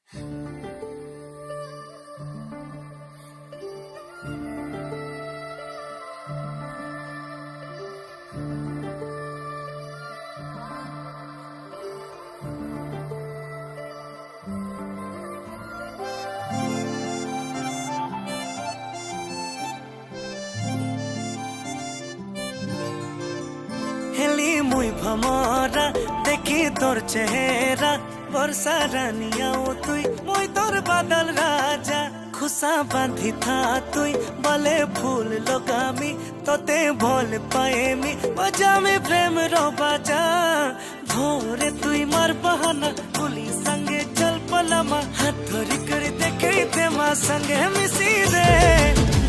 Heli मुई भमरा देखी तोर चेहरा बरसा रानिया तुई मुई तोर बादल राजा खुशा बांधी था तुई बले फूल लगामी तोते भोल पाएमी बजामी प्रेम रो बाजा भोरे तुई मार बहाना पुली संगे चल पलामा हाथ धरी कर देखे ते माँ संगे मिसी दे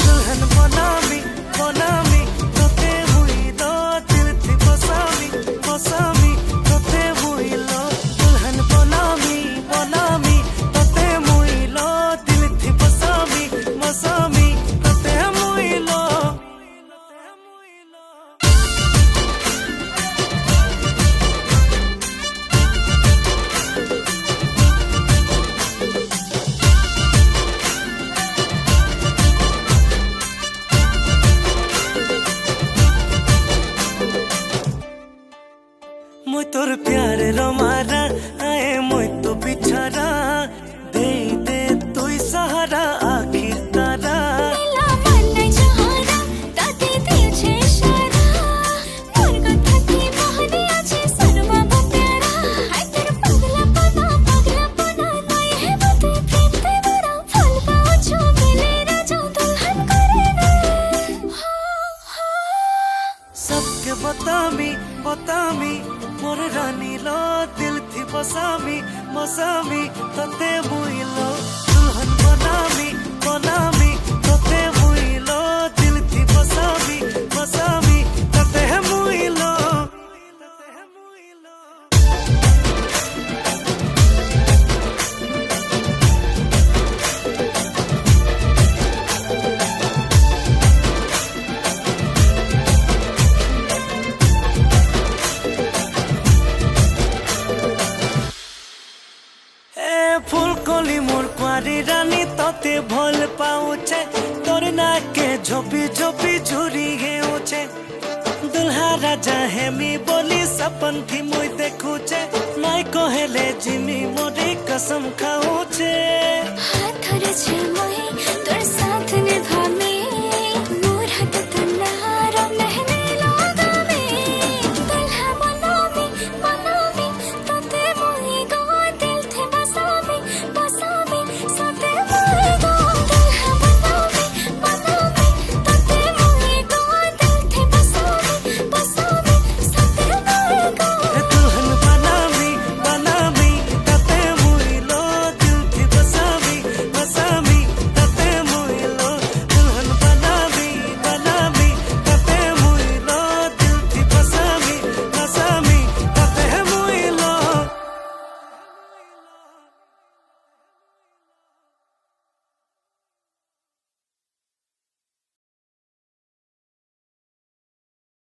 दुल्हन बनामी बनामी तोते हुई दो दिल थी बसामी बसामी तोते हुई लो दुल्हन बनामी बनामी तोते हुई लो दिल थी बसामी बसामी तोते हुई लो मुई तोर प्यार रोमारा आए मुई तो बिछारा दे दे तुई सहारा आखिर तारा मेला मन जहारा ताते दिए इशारा मोर कथा की मोहनी आछे सरमा प्यारा हाय तेरे पगला पना नहीं है बते प्रेम ते बड़ा फल पाओ छो मिले राजा दुल्हन करे दे सबके बतामी बतामी मोर रानी लो दिल थी बसामी मसामी तते हुई लो दुल्हन बनामी बनामी तते हुई लो दिल थी बसामी बसामी तते हुई लो तते हुई लो फूल कली मोर कुआरी रानी तोते भोल पाऊचे तोर नाके झोपी झोपी झुरी हेउचे दुल्हा राजा हेमी बोली सपन थी मुई देखुचे नाई कहेले जिमी मोरी कसम खाऊचे।